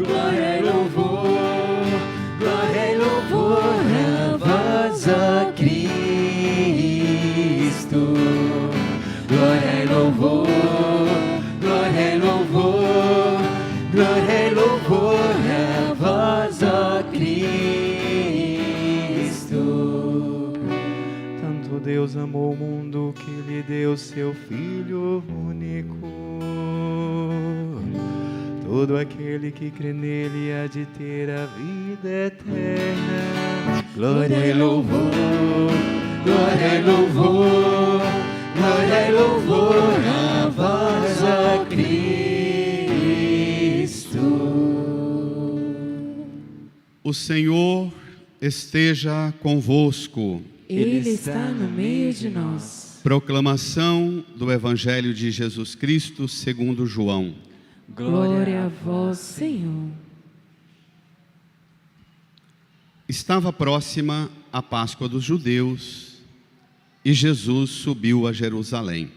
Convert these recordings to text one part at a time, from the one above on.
glória e louvor, glória e louvor a vós, ó Cristo. Glória e louvor, glória e louvor, glória e louvor a vós, ó Cristo. Tanto Deus amou o mundo que lhe deu seu Filho único. Todo aquele que crê nele há de ter a vida eterna. Glória e louvor, glória e louvor, glória e louvor a vós, ó Cristo. O Senhor esteja convosco. Ele está no meio de nós. Proclamação do Evangelho de Jesus Cristo segundo João. Glória a vós, Senhor. Estava próxima a Páscoa dos judeus e Jesus subiu a Jerusalém.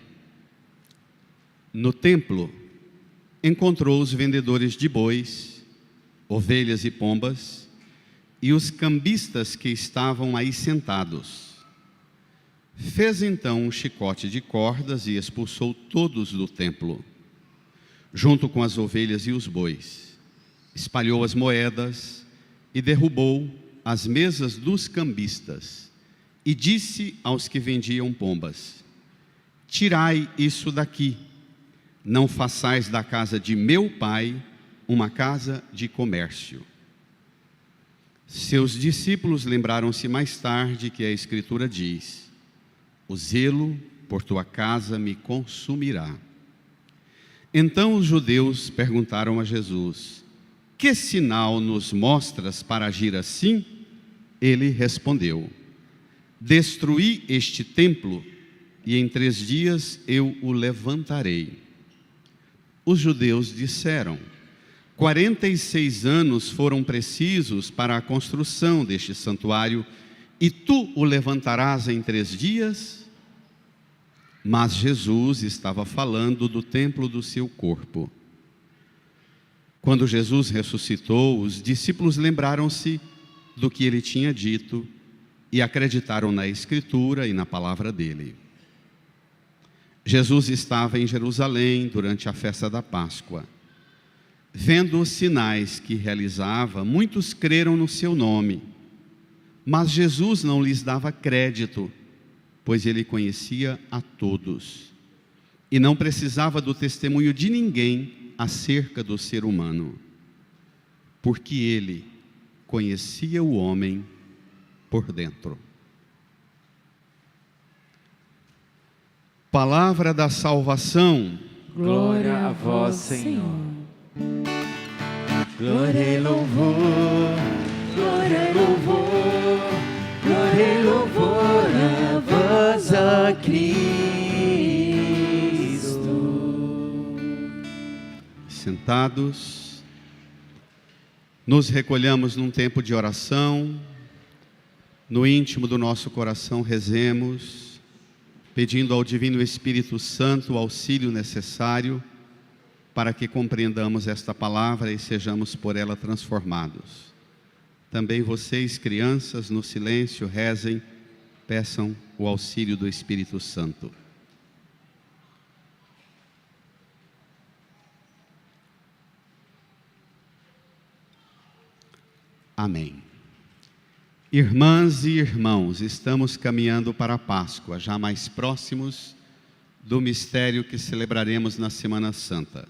No templo, encontrou os vendedores de bois, ovelhas e pombas e os cambistas que estavam aí sentados. Fez então um chicote de cordas e expulsou todos do templo, junto com as ovelhas e os bois. Espalhou as moedas e derrubou as mesas dos cambistas e disse aos que vendiam pombas: tirai isso daqui, não façais da casa de meu pai uma casa de comércio. Seus discípulos lembraram-se mais tarde que a Escritura diz: o zelo por tua casa me consumirá. Então os judeus perguntaram a Jesus: que sinal nos mostras para agir assim? Ele respondeu: destruí este templo e em 3 dias eu o levantarei. Os judeus disseram: 46 anos foram precisos para a construção deste santuário e tu o levantarás em 3 dias? Mas Jesus estava falando do templo do seu corpo. Quando Jesus ressuscitou, os discípulos lembraram-se do que ele tinha dito e acreditaram na Escritura e na palavra dele. Jesus estava em Jerusalém durante a festa da Páscoa. Vendo os sinais que realizava, muitos creram no seu nome. Mas Jesus não lhes dava crédito, pois ele conhecia a todos e não precisava do testemunho de ninguém acerca do ser humano, porque ele conhecia o homem por dentro. Palavra da salvação. Glória a vós, Senhor. Glória e louvor, glória e louvor, glória e louvor a vós, ó Cristo. Sentados, nos recolhamos num tempo de oração. No íntimo do nosso coração rezemos, pedindo ao Divino Espírito Santo o auxílio necessário para que compreendamos esta palavra e sejamos por ela transformados. Também vocês, crianças, no silêncio, rezem, peçam o auxílio do Espírito Santo. Amém. Irmãs e irmãos, estamos caminhando para a Páscoa, já mais próximos do mistério que celebraremos na Semana Santa.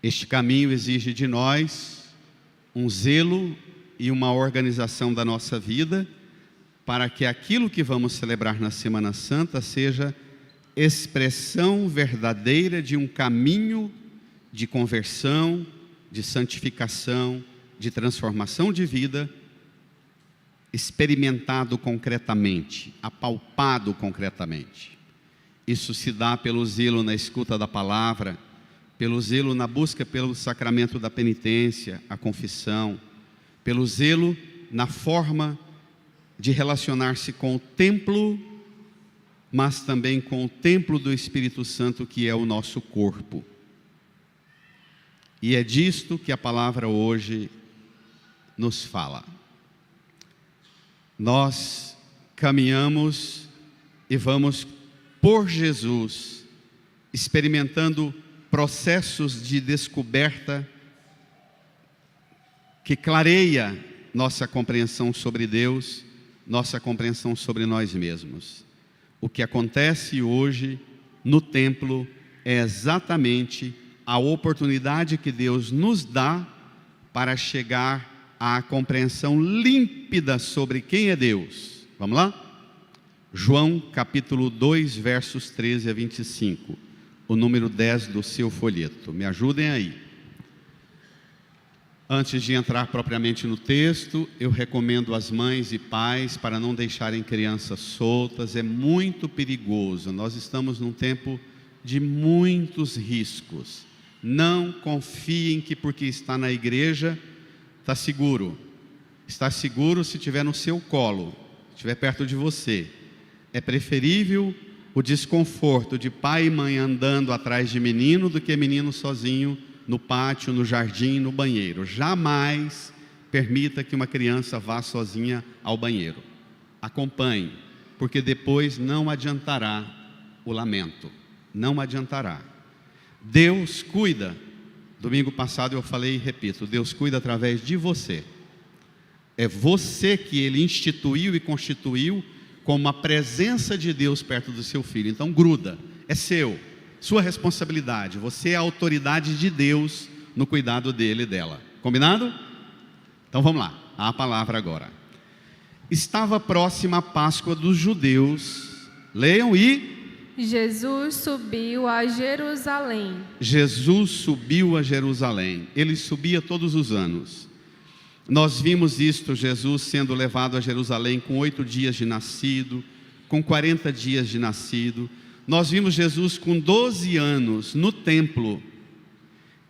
Este caminho exige de nós um zelo e uma organização da nossa vida para que aquilo que vamos celebrar na Semana Santa seja expressão verdadeira de um caminho de conversão, de santificação, de transformação de vida, experimentado concretamente, apalpado concretamente. Isso se dá pelo zelo na escuta da palavra, pelo zelo na busca pelo sacramento da penitência, a confissão, pelo zelo na forma de relacionar-se com o templo, mas também com o templo do Espírito Santo, que é o nosso corpo. E é disto que a palavra hoje nos fala. Nós caminhamos e vamos por Jesus, experimentando processos de descoberta que clareia nossa compreensão sobre Deus, nossa compreensão sobre nós mesmos. O que acontece hoje no templo é exatamente a oportunidade que Deus nos dá para chegar à compreensão límpida sobre quem é Deus. Vamos lá? João capítulo 2, versos 13 a 25, o número 10 do seu folheto. Me ajudem aí. Antes de entrar propriamente no texto, eu recomendo às mães e pais para não deixarem crianças soltas. É muito perigoso. Nós estamos num tempo de muitos riscos. Não confiem que porque está na igreja está seguro. Está seguro se estiver no seu colo, estiver perto de você. É preferível o desconforto de pai e mãe andando atrás de menino do que menino sozinho no pátio, no jardim, no banheiro. Jamais permita que uma criança vá sozinha ao banheiro. Acompanhe, porque depois não adiantará o lamento. Não adiantará. Deus cuida. Domingo passado eu falei e repito, Deus cuida através de você. É você que Ele instituiu e constituiu como a presença de Deus perto do seu filho. Então gruda, é seu. Sua responsabilidade, você é a autoridade de Deus no cuidado dele e dela. Combinado? Então vamos lá, a palavra agora. Estava próxima a Páscoa dos judeus. Leiam e... Jesus subiu a Jerusalém. Jesus subiu a Jerusalém. Ele subia todos os anos. Nós vimos isto, Jesus sendo levado a Jerusalém com 8 dias de nascido, com 40 dias de nascido. Nós vimos Jesus com 12 anos no templo,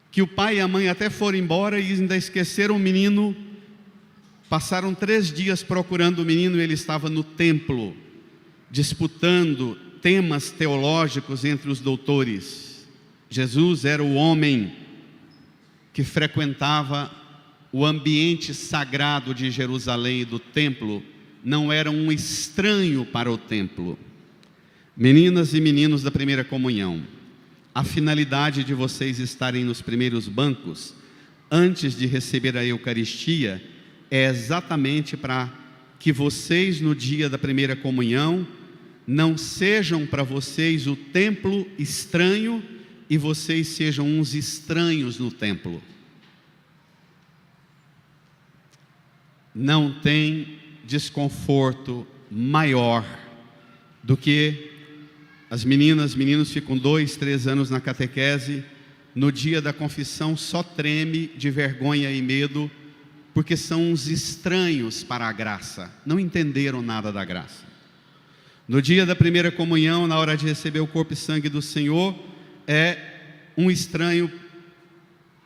que o pai e a mãe até foram embora e ainda esqueceram o menino. Passaram 3 dias procurando o menino e ele estava no templo, disputando temas teológicos entre os doutores. Jesus era o homem que frequentava o ambiente sagrado de Jerusalém e do templo, não era um estranho para o templo. Meninas e meninos da primeira comunhão, a finalidade de vocês estarem nos primeiros bancos, antes de receber a Eucaristia, é exatamente para que vocês no dia da primeira comunhão, não sejam para vocês o templo estranho, e vocês sejam uns estranhos no templo. Não tem desconforto maior do que as meninos ficam 2, 3 anos na catequese, no dia da confissão só treme de vergonha e medo, porque são uns estranhos para a graça, não entenderam nada da graça. No dia da primeira comunhão, na hora de receber o corpo e sangue do Senhor, é um estranho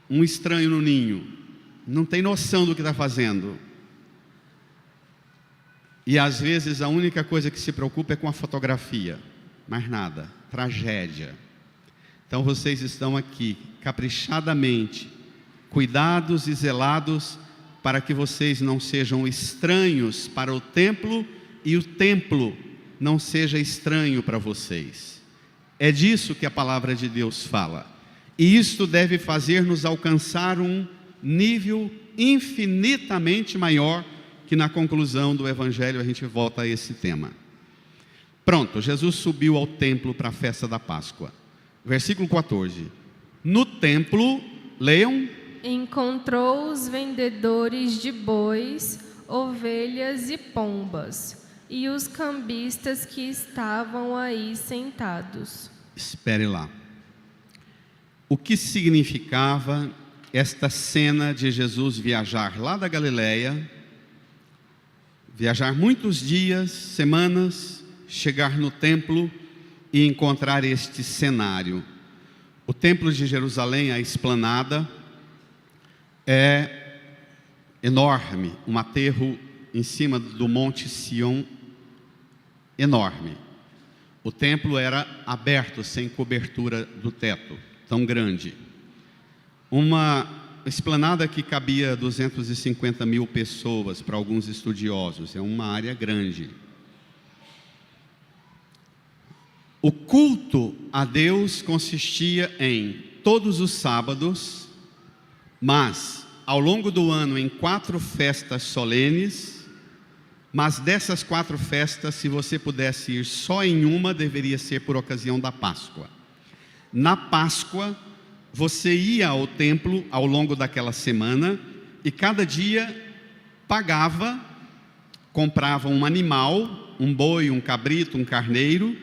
no ninho, não tem noção do que está fazendo. E às vezes a única coisa que se preocupa é com a fotografia, mais nada, tragédia. Então vocês estão aqui caprichadamente, cuidados e zelados, para que vocês não sejam estranhos para o templo e o templo não seja estranho para vocês. É disso que a palavra de Deus fala. E isto deve fazer-nos alcançar um nível infinitamente maior, que na conclusão do Evangelho a gente volta a esse tema. Pronto, Jesus subiu ao templo para a festa da Páscoa. Versículo 14. No templo, leiam. Encontrou os vendedores de bois, ovelhas e pombas, e os cambistas que estavam aí sentados. Espere lá. O que significava esta cena de Jesus viajar lá da Galileia, viajar muitos dias, semanas, chegar no templo e encontrar este cenário? O templo de Jerusalém, a esplanada, é enorme, um aterro em cima do monte Sião, enorme. O templo era aberto, sem cobertura do teto, tão grande. uma esplanada que cabia 250 mil pessoas para alguns estudiosos, é uma área grande. O culto a Deus consistia em todos os sábados, mas ao longo do ano em 4 festas solenes, mas dessas 4 festas, se você pudesse ir só em uma, deveria ser por ocasião da Páscoa. Na Páscoa, você ia ao templo ao longo daquela semana e cada dia pagava, comprava um animal, um boi, um cabrito, um carneiro,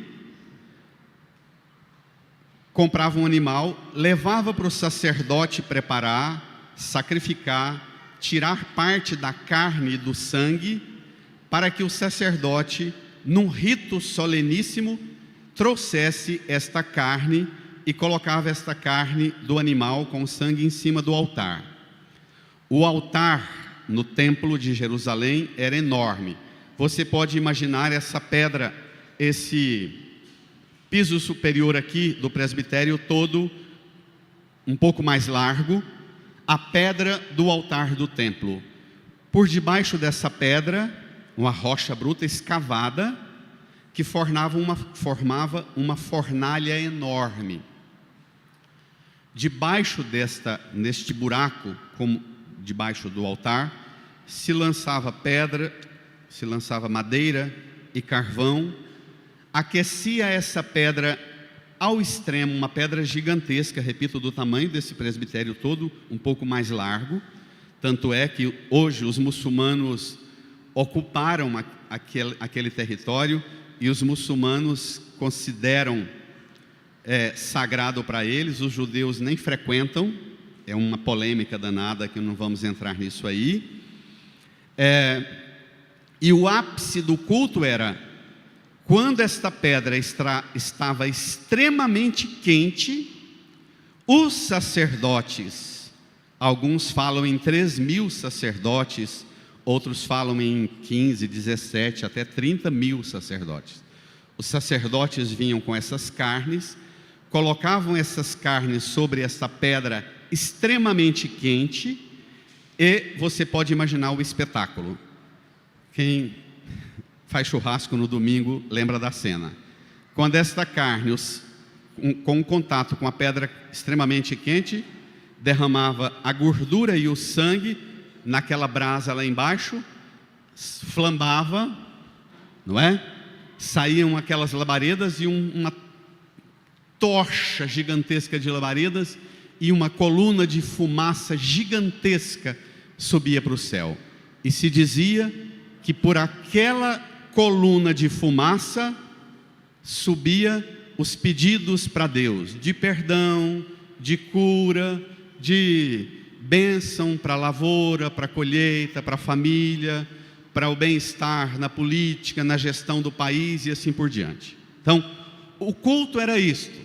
comprava um animal, levava para o sacerdote preparar, sacrificar, tirar parte da carne e do sangue, para que o sacerdote, num rito soleníssimo, trouxesse esta carne e colocava esta carne do animal com sangue em cima do altar. O altar no templo de Jerusalém era enorme. Você pode imaginar essa pedra, esse piso superior aqui do presbitério todo, um pouco mais largo, a pedra do altar do templo. Por debaixo dessa pedra, uma rocha bruta escavada, que formava uma fornalha enorme. Debaixo neste buraco, como debaixo do altar, se lançava pedra, se lançava madeira e carvão, aquecia essa pedra ao extremo, uma pedra gigantesca, repito, do tamanho desse presbitério todo, um pouco mais largo. Tanto é que hoje os muçulmanos ocuparam aquele território e os muçulmanos consideram sagrado para eles, os judeus nem frequentam, é uma polêmica danada que não vamos entrar nisso aí. E o ápice do culto era, quando esta pedra estava extremamente quente, os sacerdotes, alguns falam em 3.000 sacerdotes, outros falam em 15, 17, até 30 mil sacerdotes. Os sacerdotes vinham com essas carnes, colocavam essas carnes sobre essa pedra extremamente quente, e você pode imaginar o espetáculo. Quem faz churrasco no domingo lembra da cena. Quando esta carne, com contato com a pedra extremamente quente, derramava a gordura e o sangue naquela brasa lá embaixo, flambava, não é? Saíam aquelas labaredas e uma tocha gigantesca de labaredas e uma coluna de fumaça gigantesca subia para o céu. E se dizia que por aquela coluna de fumaça subia os pedidos para Deus, de perdão, de cura, de bênção para a lavoura, para a colheita, para a família, para o bem-estar na política, na gestão do país e assim por diante. Então, o culto era isto: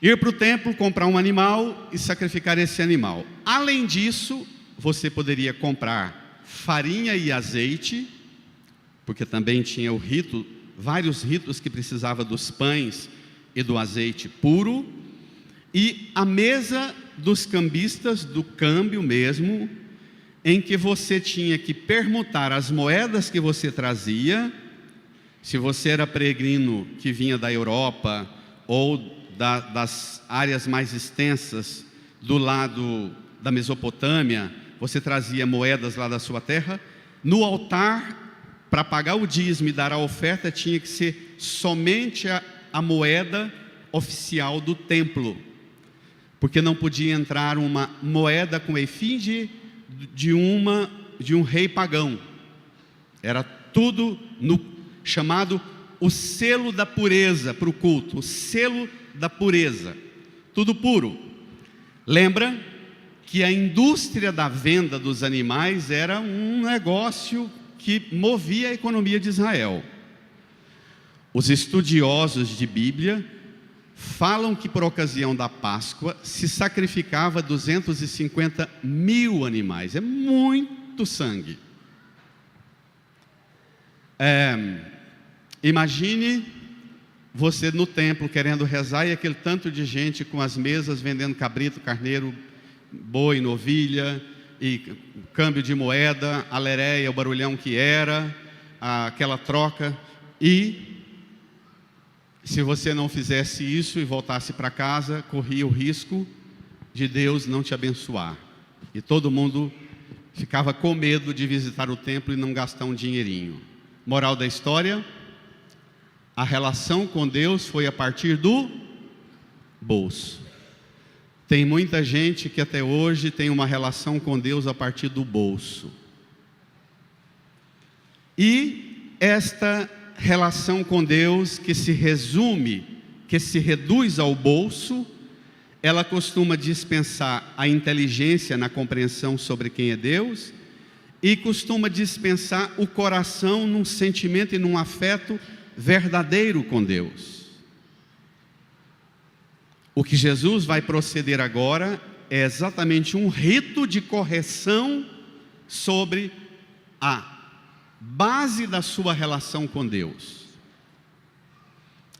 ir para o templo, comprar um animal e sacrificar esse animal. Além disso, você poderia comprar farinha e azeite, porque também tinha o rito, vários ritos que precisava dos pães e do azeite puro, e a mesa dos cambistas, do câmbio mesmo, em que você tinha que permutar as moedas que você trazia. Se você era peregrino que vinha da Europa ou das áreas mais extensas do lado da Mesopotâmia, você trazia moedas lá da sua terra. No altar, para pagar o dízimo e dar a oferta, tinha que ser somente a moeda oficial do templo, porque não podia entrar uma moeda com efígie de um rei pagão. Era tudo chamado o selo da pureza para o culto, o selo da pureza, tudo puro. Lembra que a indústria da venda dos animais era um negócio que movia a economia de Israel. Os estudiosos de Bíblia falam que por ocasião da Páscoa se sacrificava 250 mil animais. É muito sangue. Imagine você no templo querendo rezar e aquele tanto de gente com as mesas vendendo cabrito, carneiro, boi, novilha, e câmbio de moeda, a lereia, o barulhão que era, aquela troca. E se você não fizesse isso e voltasse para casa, corria o risco de Deus não te abençoar. E todo mundo ficava com medo de visitar o templo e não gastar um dinheirinho. Moral da história: a relação com Deus foi a partir do bolso. Tem muita gente que até hoje tem uma relação com Deus a partir do bolso. E esta relação com Deus, que se resume, que se reduz ao bolso, ela costuma dispensar a inteligência na compreensão sobre quem é Deus e costuma dispensar o coração num sentimento e num afeto verdadeiro com Deus. O que Jesus vai proceder agora é exatamente um rito de correção sobre a base da sua relação com Deus.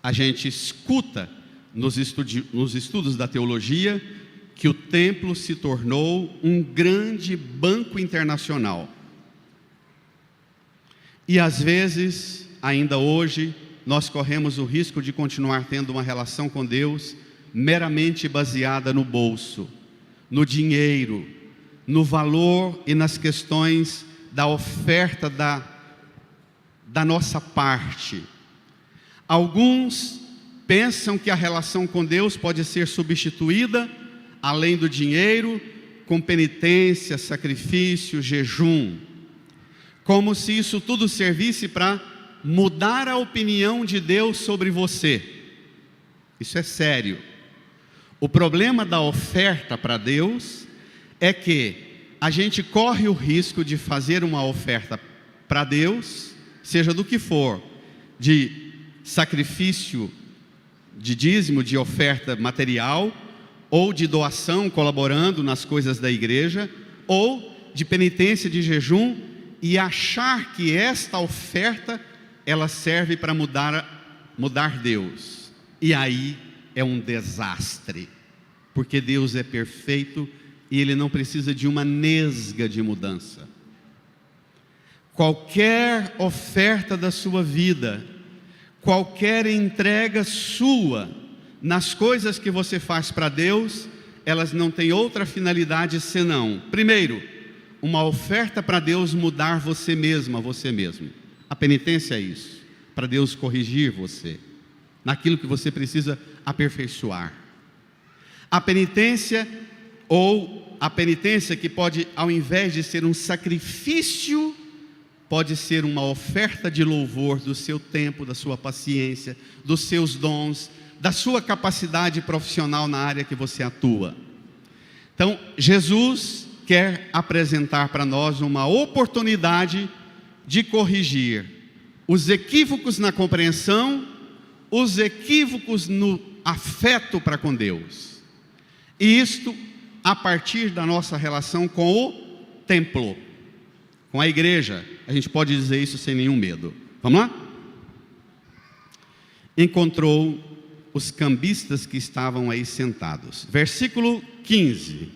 A gente escuta nos estudos da teologia que o templo se tornou um grande banco internacional. E às vezes, ainda hoje, nós corremos o risco de continuar tendo uma relação com Deus meramente baseada no bolso, no dinheiro, no valor e nas questões da oferta da nossa parte. Alguns pensam que a relação com Deus pode ser substituída, além do dinheiro, com penitência, sacrifício, jejum, como se isso tudo servisse para mudar a opinião de Deus sobre você. Isso é sério. O problema da oferta para Deus é que a gente corre o risco de fazer uma oferta para Deus, seja do que for, de sacrifício, de dízimo, de oferta material, ou de doação, colaborando nas coisas da igreja, ou de penitência, de jejum, e achar que esta oferta, ela serve para mudar Deus. E aí é um desastre, porque Deus é perfeito e Ele não precisa de uma nesga de mudança. Qualquer oferta da sua vida, qualquer entrega sua, nas coisas que você faz para Deus, elas não têm outra finalidade senão, primeiro, uma oferta para Deus mudar você mesma, você mesmo. A penitência é isso, para Deus corrigir você, naquilo que você precisa aperfeiçoar. A penitência, ou a penitência que pode, ao invés de ser um sacrifício, pode ser uma oferta de louvor do seu tempo, da sua paciência, dos seus dons, da sua capacidade profissional na área que você atua. Então, Jesus quer apresentar para nós uma oportunidade de corrigir os equívocos na compreensão, os equívocos no afeto para com Deus. E isto a partir da nossa relação com o templo, com a igreja. A gente pode dizer isso sem nenhum medo. Vamos lá? Encontrou os cambistas que estavam aí sentados. Versículo 15.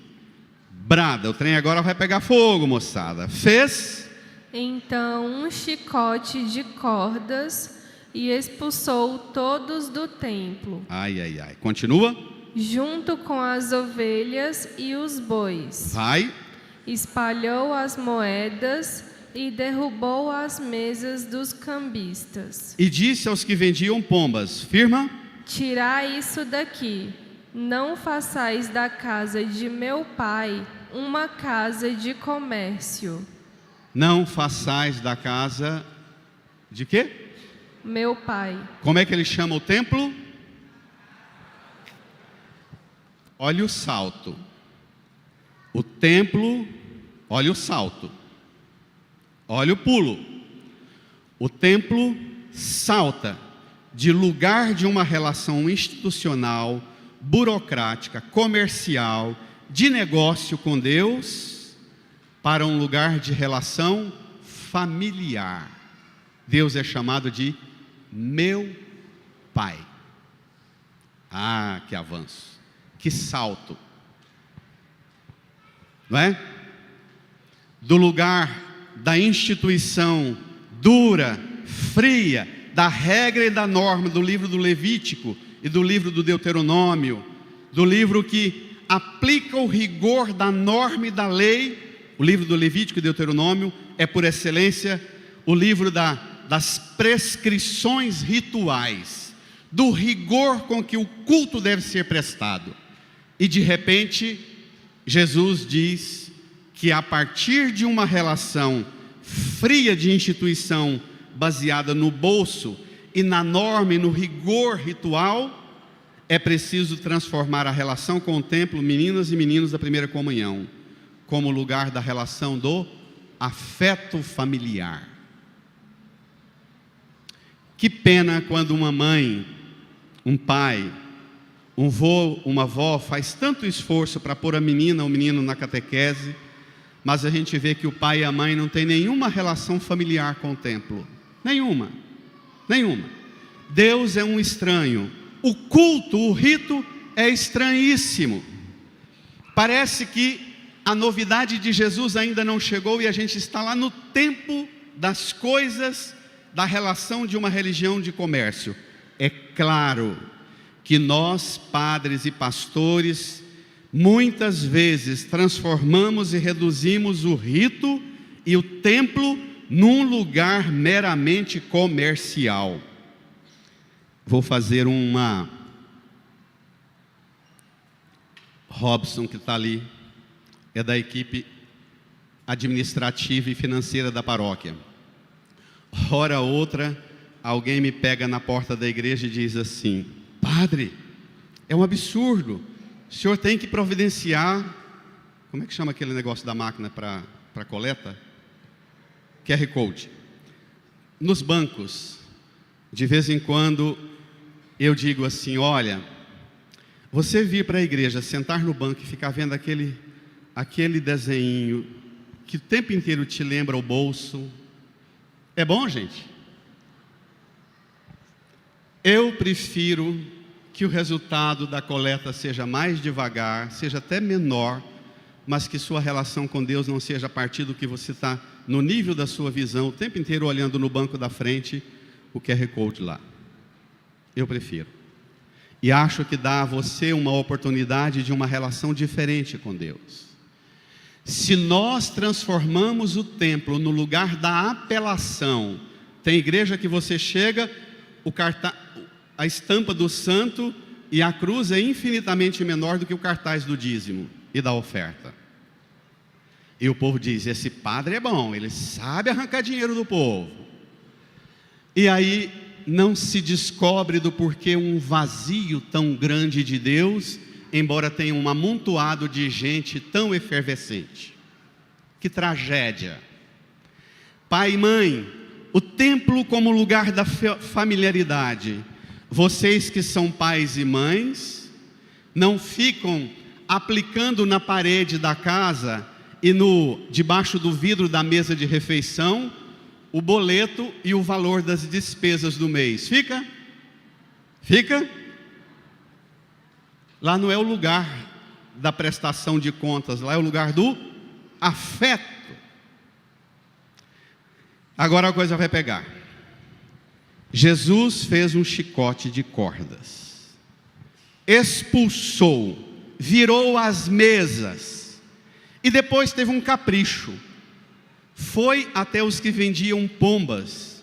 Brada, o trem agora vai pegar fogo, moçada. Fez então um chicote de cordas e expulsou todos do templo. Ai, ai, ai. Continua. Junto com as ovelhas e os bois. Vai. Espalhou as moedas e derrubou as mesas dos cambistas. E disse aos que vendiam pombas: firma. Tirai isso daqui. Não façais da casa de meu pai uma casa de comércio. Não façais da casa de quê? Meu pai. Como é que ele chama o templo? Olha o salto. O templo, olha o salto. Olha o pulo. O templo salta de lugar de uma relação institucional, burocrática, comercial, de negócio com Deus, para um lugar de relação familiar. Deus é chamado de meu Pai. Ah, que avanço, que salto, não é? Do lugar da instituição dura, fria, da regra e da norma do livro do Levítico e do livro do Deuteronômio, do livro que aplica o rigor da norma e da lei. O livro do Levítico e Deuteronômio é, por excelência, o livro das prescrições rituais, do rigor com que o culto deve ser prestado. E de repente, Jesus diz que a partir de uma relação fria de instituição, baseada no bolso e na norma e no rigor ritual, é preciso transformar a relação com o templo, meninas e meninos da primeira comunhão, como lugar da relação do afeto familiar. Que pena quando uma mãe, um pai, um avô, uma avó faz tanto esforço para pôr a menina ou o menino na catequese, mas a gente vê que o pai e a mãe não têm nenhuma relação familiar com o templo. Nenhuma. Deus é um estranho. O culto, o rito é estranhíssimo. Parece que a novidade de Jesus ainda não chegou e a gente está lá no tempo das coisas, da relação de uma religião de comércio. É claro que nós, padres e pastores, muitas vezes transformamos e reduzimos o rito e o templo num lugar meramente comercial. Vou fazer uma... Robson, que está ali, é da equipe administrativa e financeira da paróquia. Hora outra, alguém me pega na porta da igreja e diz assim: padre, é um absurdo, o senhor tem que providenciar, como é que chama aquele negócio da máquina para coleta? QR Code. Nos bancos, de vez em quando, eu digo assim: olha, você vir para a igreja, sentar no banco e ficar vendo aquele desenho que o tempo inteiro te lembra o bolso, é bom, gente? Eu prefiro que o resultado da coleta seja mais devagar, seja até menor, mas que sua relação com Deus não seja a partir do que você está no nível da sua visão, o tempo inteiro olhando no banco da frente, o QR Code lá. Eu prefiro. E acho que dá a você uma oportunidade de uma relação diferente com Deus. Se nós transformamos o templo no lugar da apelação, tem igreja que você chega, a estampa do santo e a cruz é infinitamente menor do que o cartaz do dízimo e da oferta. E o povo diz: esse padre é bom, ele sabe arrancar dinheiro do povo. E aí não se descobre do porquê um vazio tão grande de Deus, embora tenha um amontoado de gente tão efervescente. Que tragédia. Pai e mãe, o templo como lugar da familiaridade. Vocês que são pais e mães, não ficam aplicando na parede da casa e debaixo do vidro da mesa de refeição o boleto e o valor das despesas do mês. Fica? Lá não é o lugar da prestação de contas, lá é o lugar do afeto. Agora a coisa vai pegar. Jesus fez um chicote de cordas, expulsou, virou as mesas, e depois teve um capricho. Foi até os que vendiam pombas.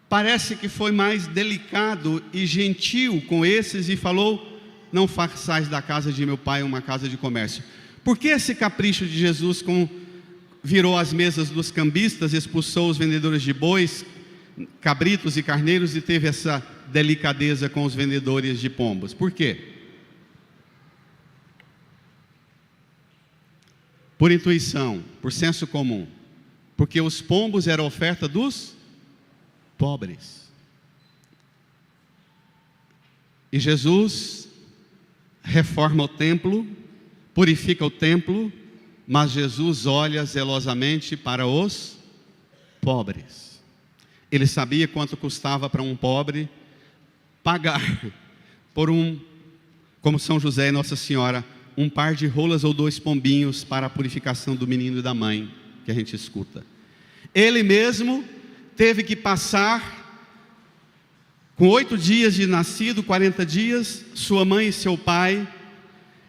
Parece que foi mais delicado e gentil com esses e falou: não façais da casa de meu pai uma casa de comércio. Por que esse capricho de Jesus virou as mesas dos cambistas, expulsou os vendedores de bois, cabritos e carneiros e teve essa delicadeza com os vendedores de pombas? Por quê? Por intuição, por senso comum. Porque os pombos eram a oferta dos pobres. E Jesus reforma o templo, purifica o templo, mas Jesus olha zelosamente para os pobres. Ele sabia quanto custava para um pobre pagar por como São José e Nossa Senhora, um par de rolas ou 2 pombinhos para a purificação do menino e da mãe, que a gente escuta. Ele mesmo teve que passar, com 8 dias de nascido, 40 dias, sua mãe e seu pai,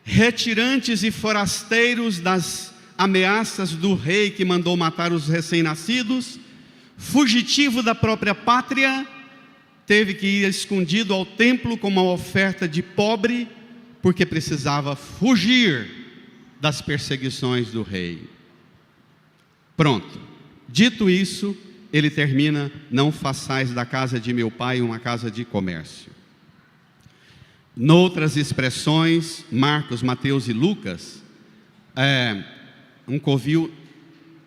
retirantes e forasteiros das ameaças do rei que mandou matar os recém-nascidos, fugitivo da própria pátria, teve que ir escondido ao templo com uma oferta de pobre, porque precisava fugir das perseguições do rei. Pronto. Dito isso, ele termina: não façais da casa de meu pai uma casa de comércio. Noutras expressões, Marcos, Mateus e Lucas, um covil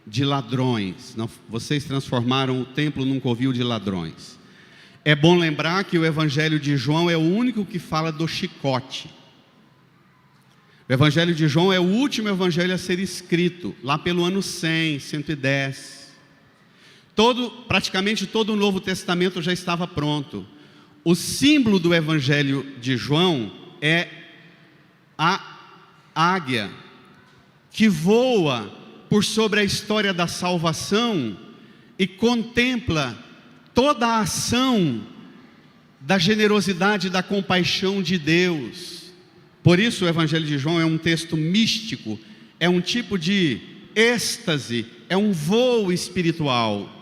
de ladrões. Vocês transformaram o templo num covil de ladrões. É bom lembrar que o Evangelho de João é o único que fala do chicote. O Evangelho de João é o último evangelho a ser escrito, lá pelo ano 100, 110. Praticamente todo o Novo Testamento já estava pronto. O símbolo do Evangelho de João é a águia, que voa por sobre a história da salvação e contempla toda a ação da generosidade e da compaixão de Deus. Por isso o Evangelho de João é um texto místico, é um tipo de êxtase, é um voo espiritual.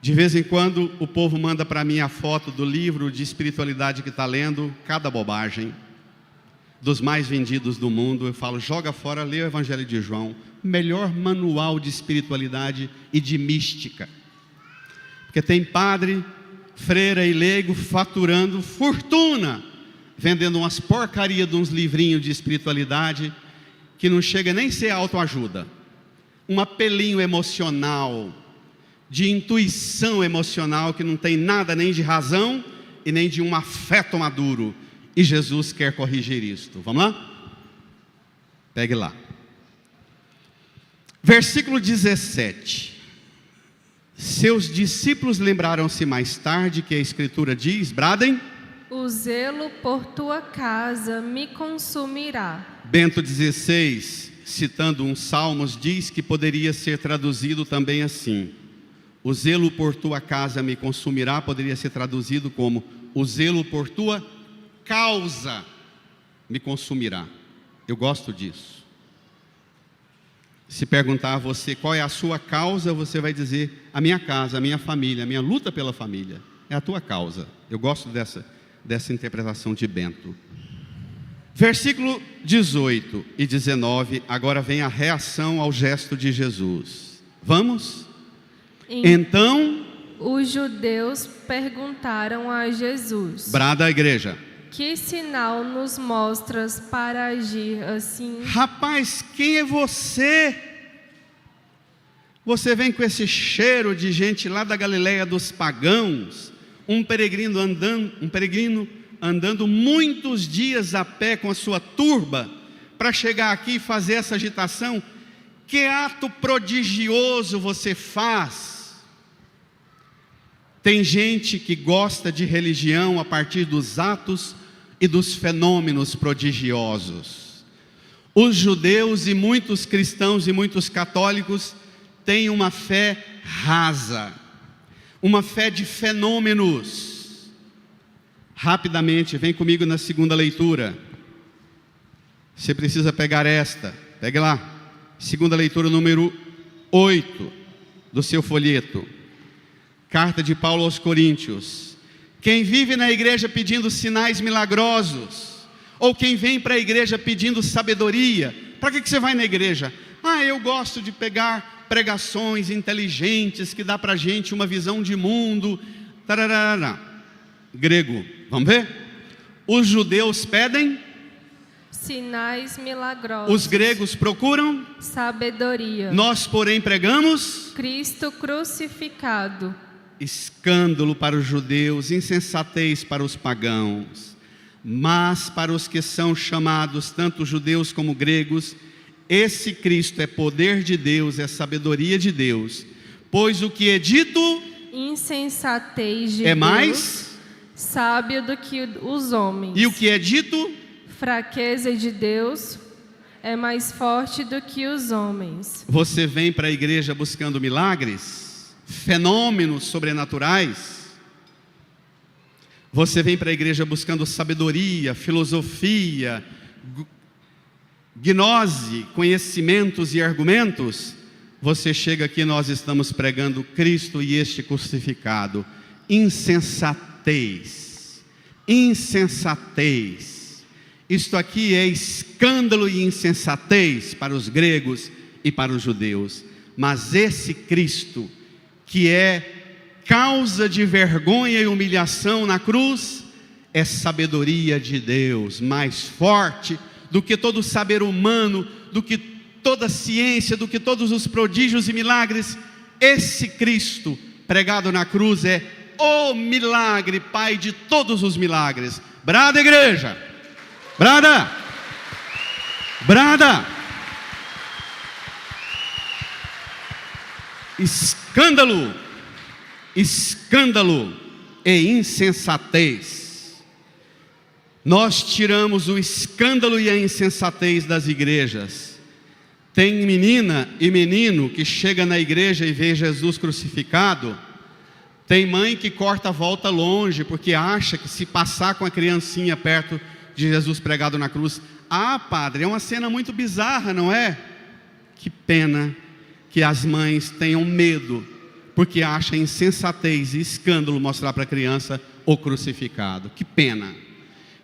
De vez em quando o povo manda para mim a foto do livro de espiritualidade que está lendo, cada bobagem, dos mais vendidos do mundo. Eu falo: joga fora, lê o Evangelho de João, melhor manual de espiritualidade e de mística. Porque tem padre, freira e leigo faturando fortuna, vendendo umas porcarias de uns livrinhos de espiritualidade, que não chega nem a ser autoajuda. Um apelinho emocional, de intuição emocional, que não tem nada nem de razão e nem de um afeto maduro. E Jesus quer corrigir isto. Vamos lá? Pegue lá. Versículo 17. Seus discípulos lembraram-se mais tarde que a Escritura diz, bradem: o zelo por tua casa me consumirá. Bento XVI, citando uns salmos, diz que poderia ser traduzido também assim: o zelo por tua casa me consumirá, poderia ser traduzido como: o zelo por tua causa me consumirá. Eu gosto disso. Se perguntar a você qual é a sua causa, você vai dizer: a minha casa, a minha família, a minha luta pela família. É a tua causa. Eu gosto dessa interpretação de Bento. Versículo 18 e 19, agora vem a reação ao gesto de Jesus. Vamos? Então, os judeus perguntaram a Jesus: brada a igreja, que sinal nos mostras para agir assim? Rapaz, quem é você? Você vem com esse cheiro de gente lá da Galileia dos pagãos, um peregrino andando muitos dias a pé com a sua turba, para chegar aqui e fazer essa agitação. Que ato prodigioso você faz? Tem gente que gosta de religião a partir dos atos e dos fenômenos prodigiosos. Os judeus e muitos cristãos e muitos católicos têm uma fé rasa, uma fé de fenômenos. Rapidamente, vem comigo na segunda leitura. Você precisa pegar esta, pegue lá. Segunda leitura, número 8 do seu folheto. Carta de Paulo aos Coríntios. Quem vive na igreja pedindo sinais milagrosos, ou quem vem para a igreja pedindo sabedoria, para que você vai na igreja? Eu gosto de pegar pregações inteligentes, que dá para a gente uma visão de mundo. Tararara. Grego, vamos ver? Os judeus pedem sinais milagrosos. Os gregos procuram sabedoria. Nós, porém, pregamos Cristo crucificado. Escândalo para os judeus, insensatez para os pagãos. Mas para os que são chamados, tanto judeus como gregos, esse Cristo é poder de Deus, é sabedoria de Deus. Pois o que é dito insensatez de é Deus, mais sábio do que os homens. E o que é dito? Fraqueza de Deus é mais forte do que os homens. Você vem para a igreja buscando milagres, fenômenos sobrenaturais. Você vem para a igreja buscando sabedoria, filosofia, gnose, conhecimentos e argumentos. Você chega aqui, nós estamos pregando Cristo e este crucificado. Insensatez, insensatez. Isto aqui é escândalo e insensatez para os gregos e para os judeus. Mas esse Cristo, que é causa de vergonha e humilhação na cruz, é sabedoria de Deus, mais forte do que todo saber humano, do que toda ciência, do que todos os prodígios e milagres. Esse Cristo pregado na cruz é o milagre, Pai de todos os milagres. Brada, igreja! Brada! Brada! Escândalo! Escândalo e insensatez. Nós tiramos o escândalo e a insensatez das igrejas. Tem menina e menino que chega na igreja e vê Jesus crucificado. Tem mãe que corta a volta longe, porque acha que se passar com a criancinha perto de Jesus pregado na cruz, padre, é uma cena muito bizarra, não é? Que pena que as mães tenham medo, porque acham insensatez e escândalo mostrar para a criança o crucificado. Que pena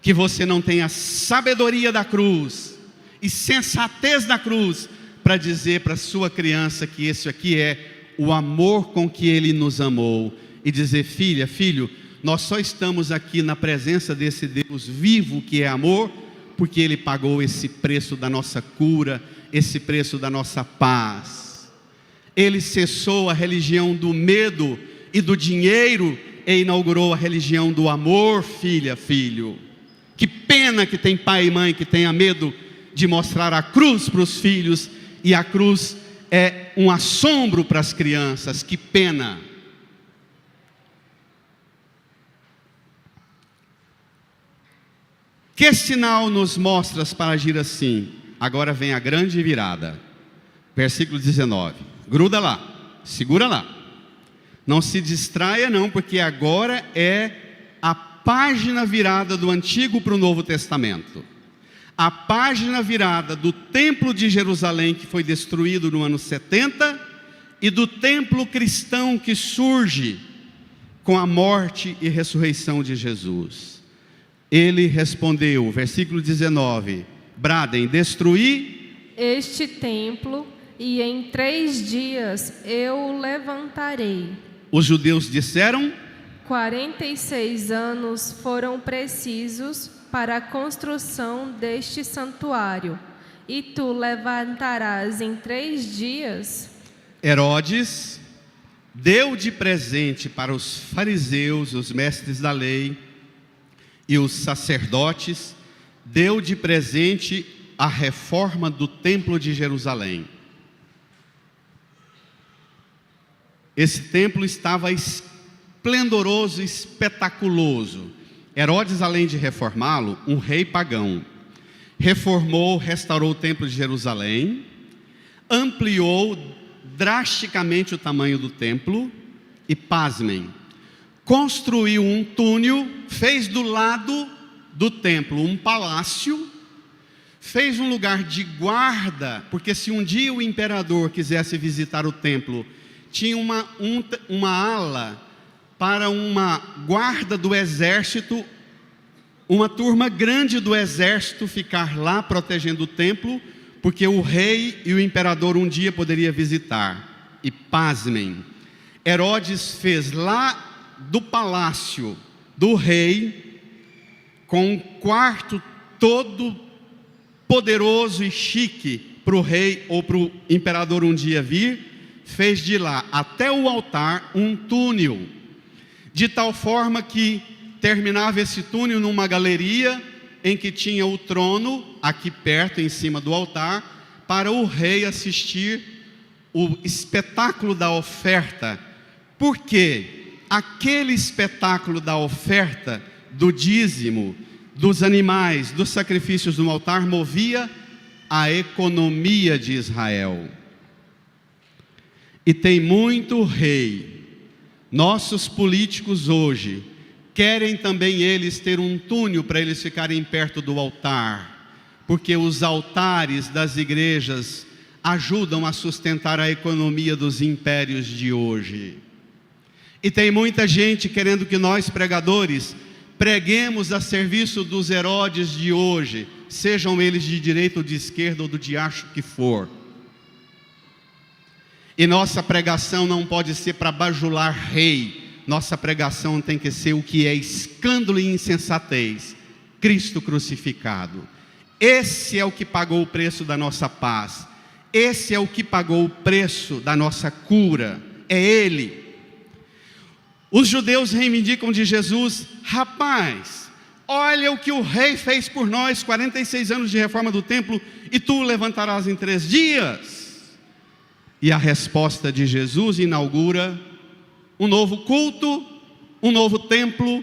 que você não tenha sabedoria da cruz e sensatez da cruz para dizer para a sua criança que esse aqui é o amor com que Ele nos amou, e dizer: filha, filho, nós só estamos aqui na presença desse Deus vivo que é amor, porque Ele pagou esse preço da nossa cura, esse preço da nossa paz. Ele cessou a religião do medo e do dinheiro e inaugurou a religião do amor, filha, filho. Que pena que tem pai e mãe que tenha medo de mostrar a cruz para os filhos, e a cruz é um assombro para as crianças. Que pena. Que sinal nos mostras para agir assim? Agora vem a grande virada. Versículo 19. Gruda lá, segura lá. Não se distraia não, porque agora é a página virada do Antigo para o Novo Testamento. A página virada do templo de Jerusalém, que foi destruído no ano 70, e do templo cristão que surge com a morte e ressurreição de Jesus. Ele respondeu, versículo 19: bradem, destruí este templo, e em 3 dias eu o levantarei. Os judeus disseram: 46 anos foram precisos para a construção deste santuário, e tu levantarás em 3 dias? Herodes deu de presente para os fariseus, os mestres da lei e os sacerdotes, deu de presente a reforma do templo de Jerusalém. Esse templo estava esplendoroso, espetaculoso. Herodes, além de reformá-lo, um rei pagão, reformou, restaurou o templo de Jerusalém, ampliou drasticamente o tamanho do templo e, pasmem, construiu um túnel, fez do lado do templo um palácio, fez um lugar de guarda, porque se um dia o imperador quisesse visitar o templo, tinha uma ala para uma guarda do exército, uma turma grande do exército ficar lá protegendo o templo, porque o rei e o imperador um dia poderia visitar. E pasmem, Herodes fez lá do palácio do rei, com um quarto todo poderoso e chique para o rei ou para o imperador um dia vir, fez de lá até o altar um túnel, de tal forma que terminava esse túnel numa galeria em que tinha o trono aqui perto, em cima do altar, para o rei assistir o espetáculo da oferta. Por quê? Aquele espetáculo da oferta do dízimo, dos animais, dos sacrifícios no altar, movia a economia de Israel. E tem muito rei. Nossos políticos hoje querem também eles ter um túnel para eles ficarem perto do altar, porque os altares das igrejas ajudam a sustentar a economia dos impérios de hoje. E tem muita gente querendo que nós, pregadores, preguemos a serviço dos Herodes de hoje, sejam eles de direita ou de esquerda ou do diacho que for. E nossa pregação não pode ser para bajular rei. Nossa pregação tem que ser o que é escândalo e insensatez: Cristo crucificado. Esse é o que pagou o preço da nossa paz. Esse é o que pagou o preço da nossa cura. É Ele. Os judeus reivindicam de Jesus: rapaz, olha o que o rei fez por nós, 46 anos de reforma do templo, e tu o levantarás em 3 dias. E a resposta de Jesus inaugura um novo culto, um novo templo,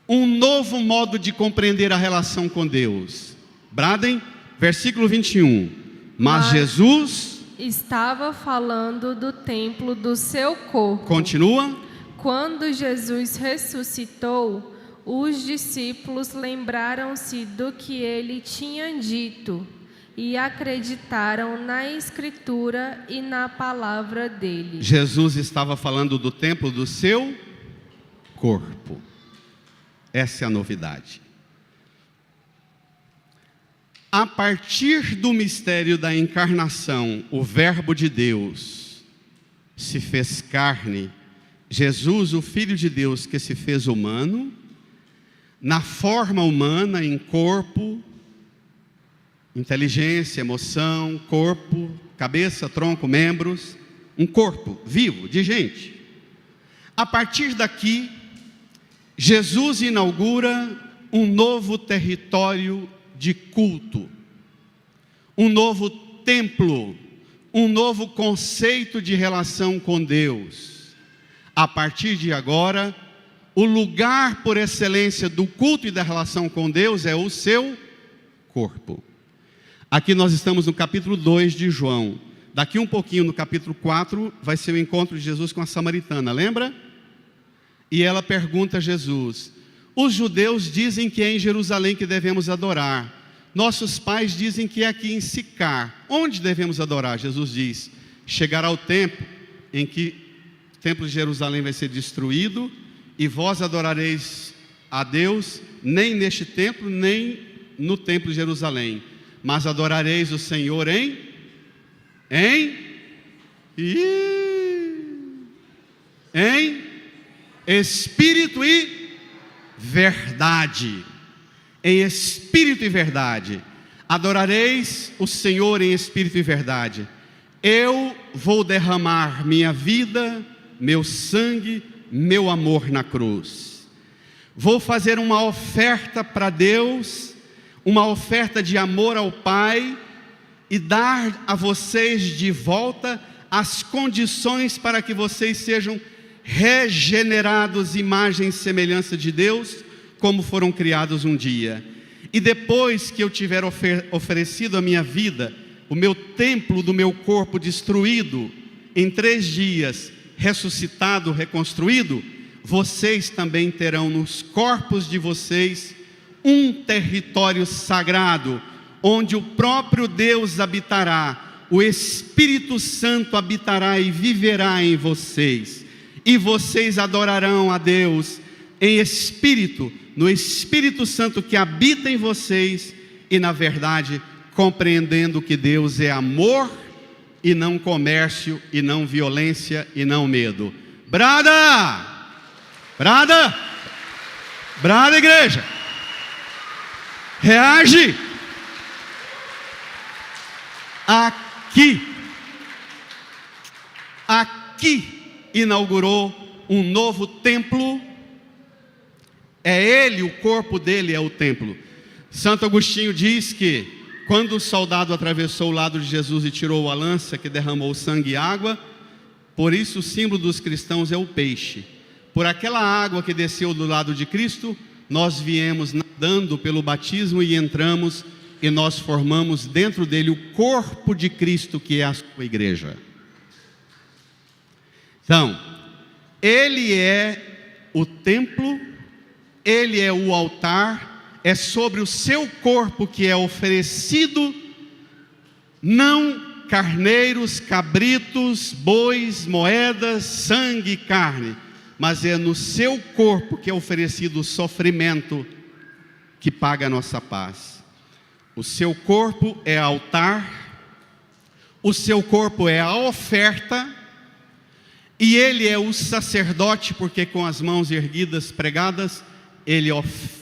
um novo modo de compreender a relação com Deus. Bradem, versículo 21. Mas Jesus estava falando do templo do seu corpo. Continua. Quando Jesus ressuscitou, os discípulos lembraram-se do que ele tinha dito e acreditaram na Escritura e na palavra dele. Jesus estava falando do templo do seu corpo. Essa é a novidade. A partir do mistério da encarnação, o Verbo de Deus se fez carne. Jesus, o Filho de Deus que se fez humano, na forma humana, em corpo, inteligência, emoção, corpo, cabeça, tronco, membros, um corpo vivo de gente. A partir daqui, Jesus inaugura um novo território de culto, um novo templo, um novo conceito de relação com Deus. A partir de agora, o lugar por excelência do culto e da relação com Deus é o seu corpo. Aqui nós estamos no capítulo 2 de João. Daqui um pouquinho, no capítulo 4, vai ser o encontro de Jesus com a samaritana, lembra? E ela pergunta a Jesus: os judeus dizem que é em Jerusalém que devemos adorar. Nossos pais dizem que é aqui em Sicar. Onde devemos adorar? Jesus diz: chegará o tempo em que o templo de Jerusalém vai ser destruído, e vós adorareis a Deus, nem neste templo, nem no templo de Jerusalém, mas adorareis o Senhor em espírito e verdade. Em espírito e verdade. Adorareis o Senhor em espírito e verdade. Eu vou derramar minha vida, meu sangue, meu amor na cruz. Vou fazer uma oferta para Deus, uma oferta de amor ao Pai, e dar a vocês de volta as condições para que vocês sejam regenerados, imagem e semelhança de Deus, como foram criados um dia. E depois que eu tiver oferecido a minha vida, o meu templo do meu corpo destruído, em 3 dias, ressuscitado, reconstruído, vocês também terão nos corpos de vocês um território sagrado, onde o próprio Deus habitará, o Espírito Santo habitará e viverá em vocês, e vocês adorarão a Deus em espírito, no Espírito Santo que habita em vocês, e na verdade, compreendendo que Deus é amor, e não comércio, e não violência, e não medo. Brada! Brada! Brada, igreja! Reage! Aqui inaugurou um novo templo. É ele, o corpo dele é o templo. Santo Agostinho diz que quando o soldado atravessou o lado de Jesus e tirou a lança que derramou sangue e água, por isso o símbolo dos cristãos é o peixe. Por aquela água que desceu do lado de Cristo, nós viemos nadando pelo batismo e entramos e nós formamos dentro dele o corpo de Cristo, que é a sua igreja. Então, ele é o templo, ele é o altar, é sobre o seu corpo que é oferecido, não carneiros, cabritos, bois, moedas, sangue e carne, mas é no seu corpo que é oferecido o sofrimento que paga a nossa paz. O seu corpo é altar, o seu corpo é a oferta, e ele é o sacerdote, porque com as mãos erguidas, pregadas, ele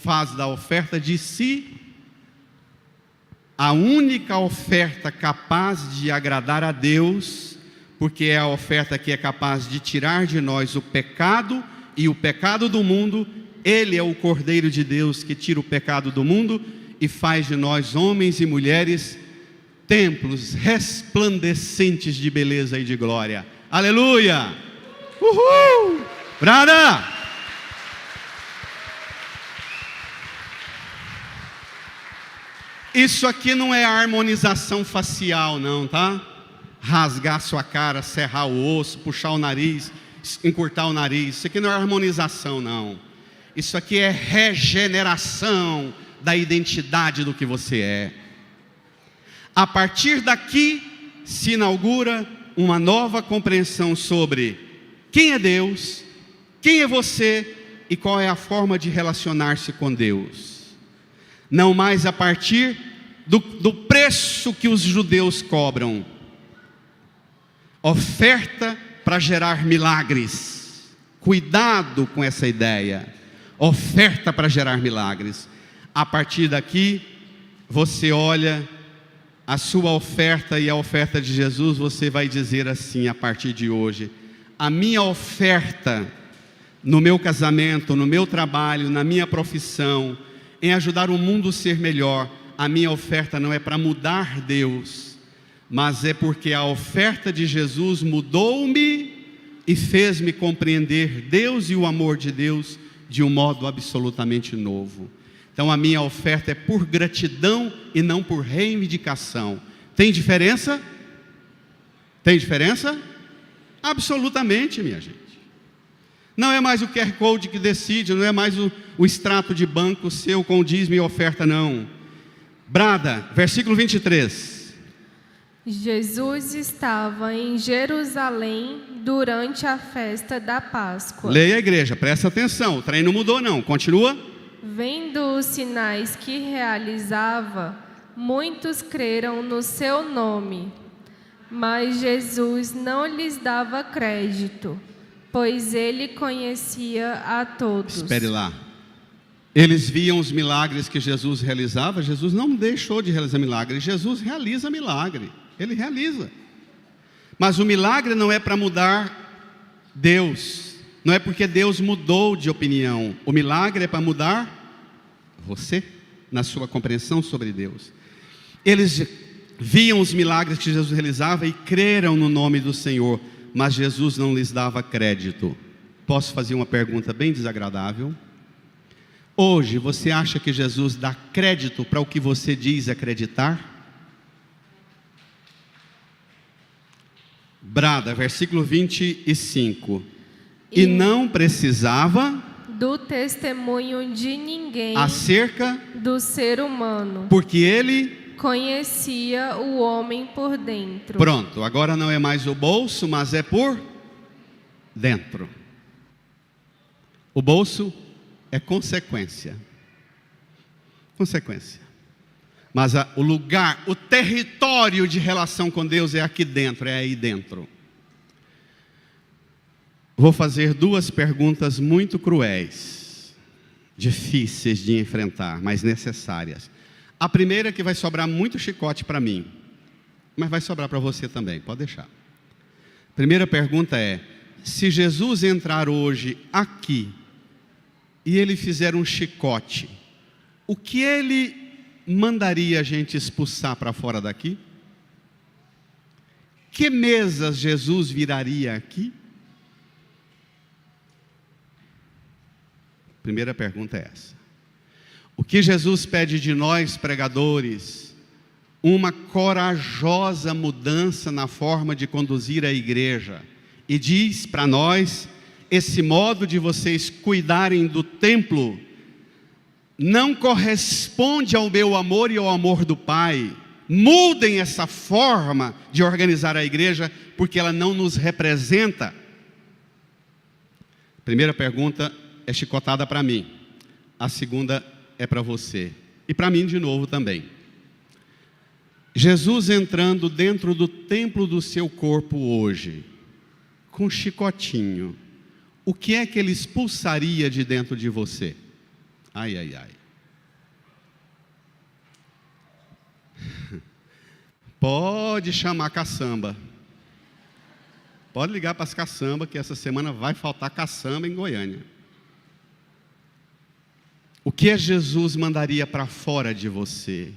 faz da oferta de si a única oferta capaz de agradar a Deus, porque é a oferta que é capaz de tirar de nós o pecado e o pecado do mundo. Ele é o Cordeiro de Deus que tira o pecado do mundo e faz de nós homens e mulheres templos resplandecentes de beleza e de glória. Aleluia! Uhul! Brada! Isso aqui não é harmonização facial não, tá? Rasgar sua cara, serrar o osso, puxar o nariz, encurtar o nariz. Isso aqui não é harmonização não. Isso aqui é regeneração da identidade do que você é. A partir daqui se inaugura uma nova compreensão sobre quem é Deus, quem é você e qual é a forma de relacionar-se com Deus. Não mais a partir do preço que os judeus cobram. Oferta para gerar milagres. Cuidado com essa ideia. Oferta para gerar milagres. A partir daqui, você olha a sua oferta e a oferta de Jesus, você vai dizer assim a partir de hoje: a minha oferta no meu casamento, no meu trabalho, na minha profissão, em ajudar o mundo a ser melhor, a minha oferta não é para mudar Deus, mas é porque a oferta de Jesus mudou-me e fez-me compreender Deus e o amor de Deus de um modo absolutamente novo. Então a minha oferta é por gratidão e não por reivindicação. Tem diferença? Tem diferença? Absolutamente, minha gente. Não é mais o QR Code que decide, não é mais o extrato de banco seu com dízimo e oferta, não. Brada, versículo 23. Jesus estava em Jerusalém durante a festa da Páscoa. Leia a igreja, presta atenção, o trem não mudou não, continua. Vendo os sinais que realizava, muitos creram no seu nome, mas Jesus não lhes dava crédito, pois ele conhecia a todos. Espere lá. Eles viam os milagres que Jesus realizava. Jesus não deixou de realizar milagres. Jesus realiza milagre. Ele realiza. Mas o milagre não é para mudar Deus. Não é porque Deus mudou de opinião. O milagre é para mudar você, na sua compreensão sobre Deus. Eles viam os milagres que Jesus realizava e creram no nome do Senhor, mas Jesus não lhes dava crédito. Posso fazer uma pergunta bem desagradável? Hoje, você acha que Jesus dá crédito para o que você diz acreditar? Brada, versículo 25. E não precisava do testemunho de ninguém acerca do ser humano, porque ele conhecia o homem por dentro. Pronto, agora não é mais o bolso, mas é por dentro. O bolso é consequência. Consequência. Mas o lugar, o território de relação com Deus é aqui dentro, é aí dentro. Vou fazer duas perguntas muito cruéis, difíceis de enfrentar, mas necessárias. A primeira é que vai sobrar muito chicote para mim, mas vai sobrar para você também, pode deixar. Primeira pergunta é: se Jesus entrar hoje aqui e ele fizer um chicote, o que ele mandaria a gente expulsar para fora daqui? Que mesas Jesus viraria aqui? Primeira pergunta é essa. O que Jesus pede de nós, pregadores? Uma corajosa mudança na forma de conduzir a igreja. E diz para nós, esse modo de vocês cuidarem do templo não corresponde ao meu amor e ao amor do Pai. Mudem essa forma de organizar a igreja, porque ela não nos representa. Primeira pergunta é chicotada para mim. A segunda é para você. E para mim de novo também. Jesus entrando dentro do templo do seu corpo hoje, com um chicotinho, o que é que ele expulsaria de dentro de você? Ai, ai, ai. Pode chamar caçamba. Pode ligar para as caçambas, que essa semana vai faltar caçamba em Goiânia. O que Jesus mandaria para fora de você?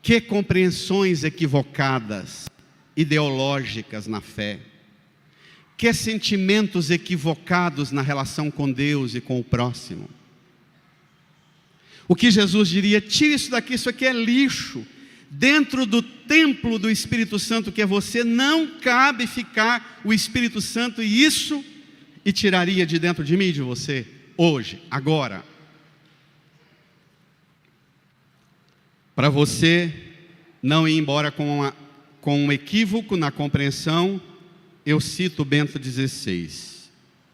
Que compreensões equivocadas, ideológicas na fé? Que sentimentos equivocados na relação com Deus e com o próximo? O que Jesus diria? Tire isso daqui, isso aqui é lixo. Dentro do templo do Espírito Santo que é você, não cabe ficar o Espírito Santo e tiraria de dentro de mim e de você, hoje, agora. Para você não ir embora com um equívoco na compreensão, eu cito Bento XVI,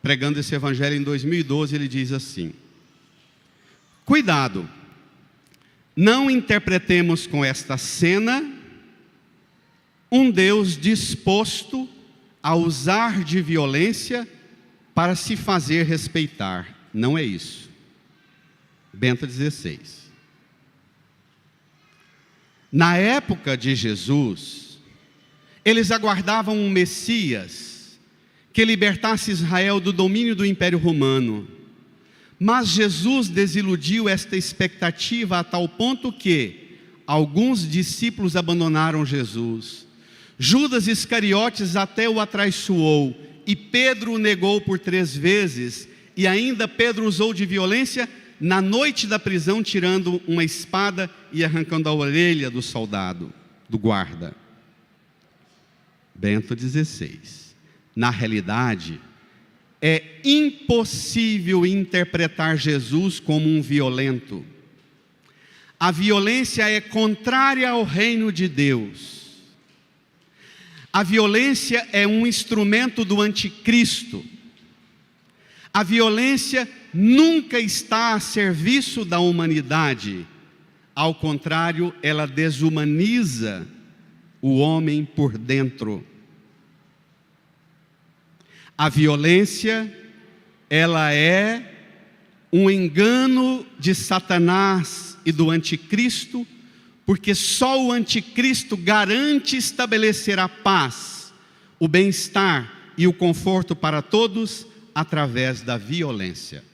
pregando esse evangelho em 2012, ele diz assim: cuidado, não interpretemos com esta cena um Deus disposto a usar de violência para se fazer respeitar. Não é isso. Bento XVI. Na época de Jesus, eles aguardavam um Messias que libertasse Israel do domínio do Império Romano. Mas Jesus desiludiu esta expectativa a tal ponto que alguns discípulos abandonaram Jesus. Judas Iscariotes até o atraiçoou, e Pedro o negou por 3 vezes, e ainda Pedro usou de violência na noite da prisão, tirando uma espada e arrancando a orelha do soldado, do guarda. Bento XVI. Na realidade, é impossível interpretar Jesus como um violento. A violência é contrária ao reino de Deus. A violência é um instrumento do anticristo. A violência nunca está a serviço da humanidade. Ao contrário, ela desumaniza o homem por dentro. A violência, ela é um engano de Satanás e do anticristo, porque só o anticristo garante estabelecer a paz, o bem-estar e o conforto para todos através da violência.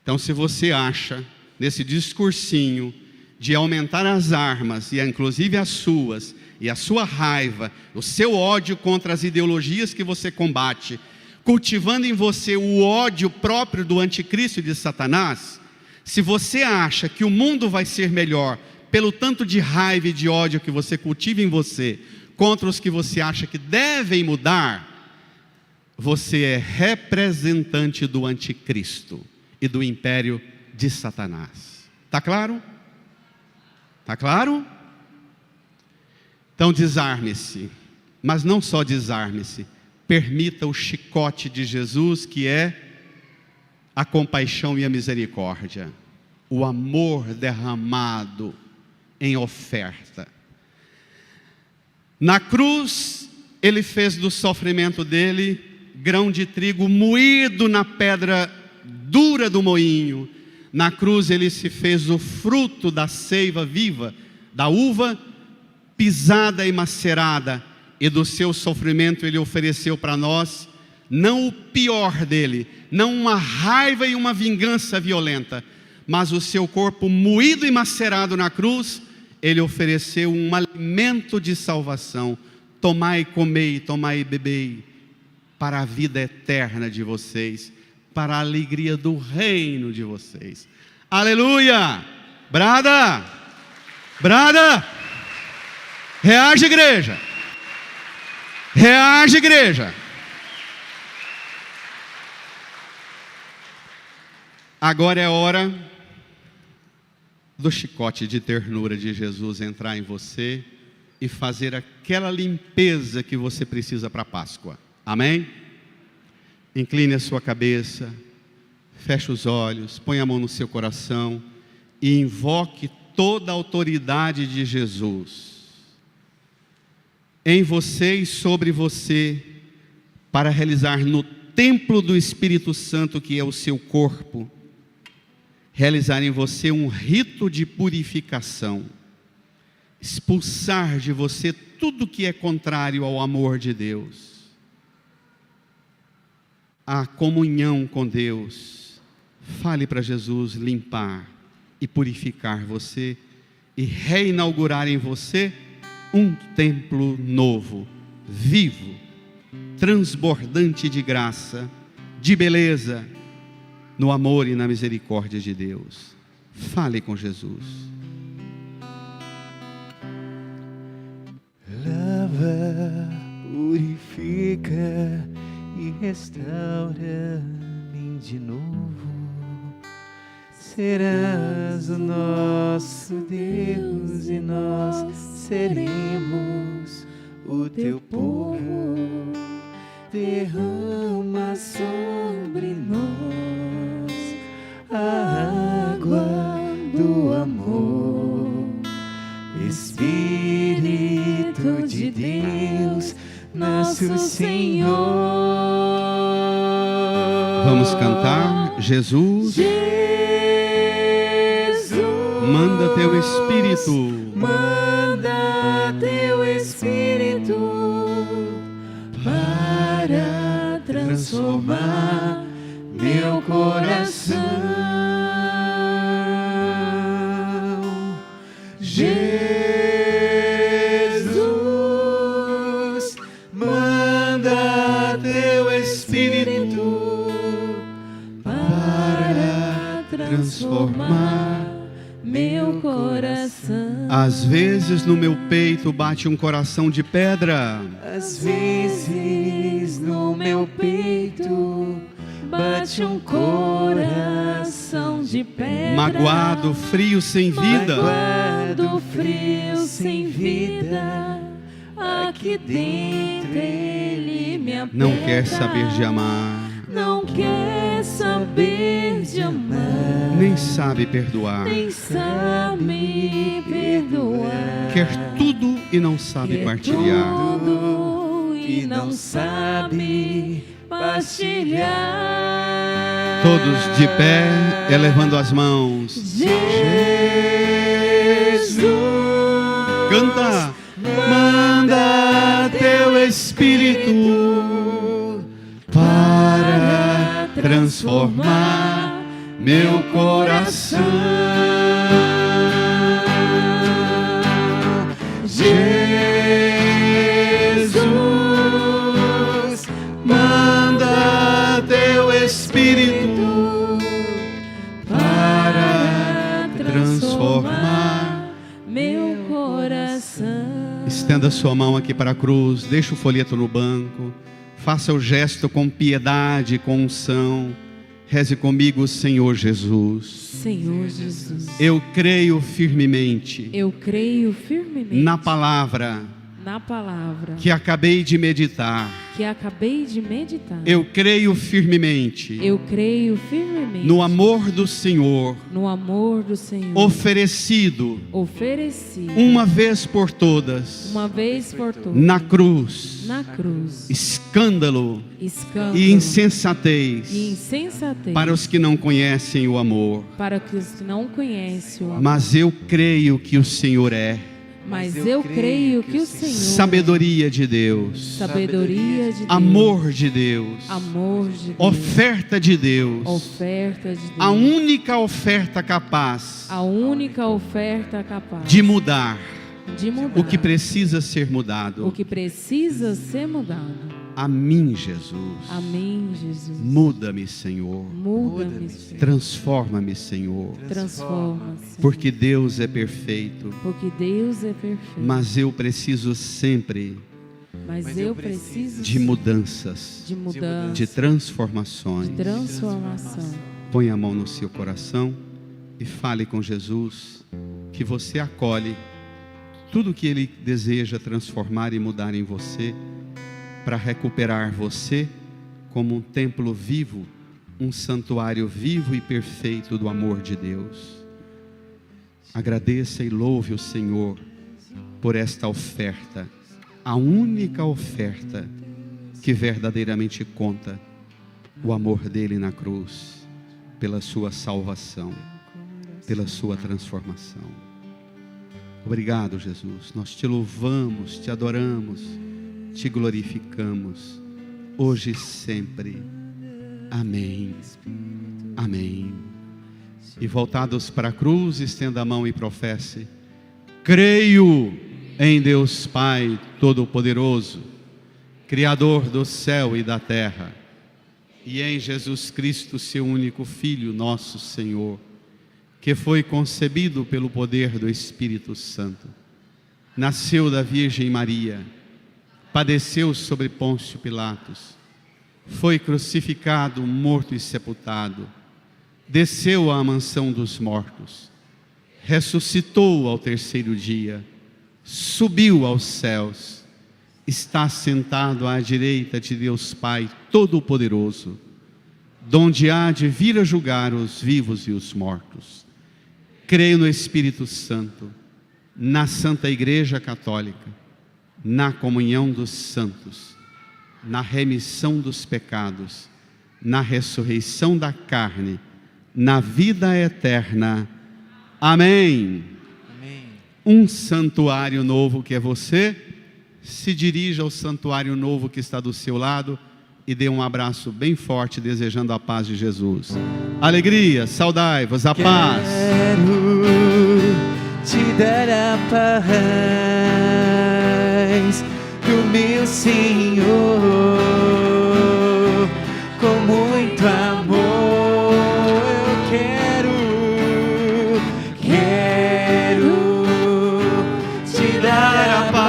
Então, se você acha, nesse discursinho, de aumentar as armas, e inclusive as suas, e a sua raiva, o seu ódio contra as ideologias que você combate, cultivando em você o ódio próprio do anticristo e de Satanás, se você acha que o mundo vai ser melhor pelo tanto de raiva e de ódio que você cultiva em você, contra os que você acha que devem mudar, você é representante do anticristo e do império de Satanás. Está claro? Está claro? Então desarme-se, mas não só desarme-se, permita o chicote de Jesus, que é a compaixão e a misericórdia, o amor derramado em oferta. Na cruz, ele fez do sofrimento dele grão de trigo moído na pedra dura do moinho. Na cruz ele se fez o fruto da seiva viva, da uva pisada e macerada, e do seu sofrimento ele ofereceu para nós, não o pior dele, não uma raiva e uma vingança violenta, mas o seu corpo moído e macerado na cruz, ele ofereceu um alimento de salvação. Tomai, comei, tomai e bebei, para a vida eterna de vocês, para a alegria do reino de vocês. Aleluia! Brada! Brada! Reage, igreja! Reage, igreja! Agora é hora do chicote de ternura de Jesus entrar em você e fazer aquela limpeza que você precisa para a Páscoa. Amém? Incline a sua cabeça, feche os olhos, põe a mão no seu coração e invoque toda a autoridade de Jesus em você e sobre você para realizar no templo do Espírito Santo, que é o seu corpo, realizar em você um rito de purificação, expulsar de você tudo que é contrário ao amor de Deus, a comunhão com Deus. Fale para Jesus limpar e purificar você e reinaugurar em você um templo novo, vivo, transbordante de graça, de beleza, no amor e na misericórdia de Deus. Fale com Jesus. Lava, purifica e restaura-me de novo. Serás o nosso Deus e nós seremos o teu povo. Derrama sobre nós a água do amor. Espírito de Deus, nosso Senhor. Vamos cantar. Jesus, manda teu Espírito, manda teu Espírito para transformar meu coração. Jesus, manda teu Espírito para transformar meu coração. Às vezes no meu peito bate um coração de pedra. Às vezes no meu peito bate um coração de pedra. Magoado, frio, sem vida. Magoado, frio, sem vida. Aqui dentro ele me aperta. Não quer saber de amar. Não quer saber de amar. Nem sabe perdoar. Nem sabe perdoar. Quer tudo e não sabe partilhar. Tudo e não sabe partilhar. Todos de pé, elevando as mãos. Jesus, Canta. Manda teu Espírito para transformar meu coração. Jesus, manda teu Espírito para transformar meu coração. Estenda sua mão aqui para a cruz, deixa o folheto no banco, faça o gesto com piedade, com unção. Reze comigo, Senhor Jesus. Senhor Jesus, Eu creio firmemente eu creio firmemente na palavra na palavra que acabei de meditar. que acabei de meditar. Eu creio firmemente Eu creio firmemente no amor do Senhor no amor do Senhor oferecido oferecido uma vez por todas uma vez por todas na cruz. na cruz. Escândalo Escândalo e insensatez e insensatez para os que não conhecem o amor. para os que não conhecem o amor. Mas eu creio que o Senhor é Mas eu creio que o Senhor, sabedoria de Deus, sabedoria de Deus, amor de Deus, amor de Deus, oferta de Deus, oferta de Deus, a única oferta capaz a única oferta capaz de mudar de mudar. o que precisa ser mudado. O que precisa ser mudado. A mim, Jesus. Amém, Jesus. Muda-me, Senhor. Muda-me, Senhor. Transforma-me, Senhor. Transforma, Senhor. Porque Deus é perfeito. Porque Deus é perfeito. Mas eu preciso sempre Mas eu preciso de mudanças, de mudança, de transformações. de transformação. Põe a mão no seu coração e fale com Jesus que você acolhe tudo que Ele deseja transformar e mudar em você, para recuperar você como um templo vivo, um santuário vivo e perfeito do amor de Deus. Agradeça e louve o Senhor por esta oferta, a única oferta que verdadeiramente conta, o amor dele na cruz, pela sua salvação, pela sua transformação. Obrigado, Jesus. Nós te louvamos, te adoramos, te glorificamos, hoje e sempre. Amém. Amém. E voltados para a cruz, estenda a mão e professe: creio em Deus Pai Todo-Poderoso, Criador do céu e da terra, e em Jesus Cristo, seu único Filho, nosso Senhor, que foi concebido pelo poder do Espírito Santo, nasceu da Virgem Maria, padeceu sobre Pôncio Pilatos, foi crucificado, morto e sepultado, desceu à mansão dos mortos, ressuscitou ao terceiro dia, subiu aos céus, está sentado à direita de Deus Pai Todo-Poderoso, donde há de vir a julgar os vivos e os mortos. Creio no Espírito Santo, na Santa Igreja Católica, na comunhão dos santos, na remissão dos pecados, na ressurreição da carne, na vida eterna. Amém. Amém. Um santuário novo que é você, se dirija ao santuário novo que está do seu lado e dê um abraço bem forte, desejando a paz de Jesus. Alegria, saudai-vos, a paz. Quero te dar a paz do meu Senhor, com muito amor. Eu quero te dar a paz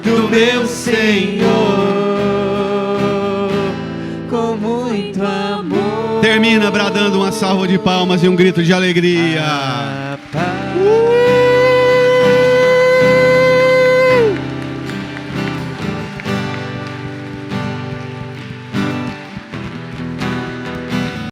do meu Senhor, com muito amor. Termina bradando uma salva de palmas e um grito de alegria. A paz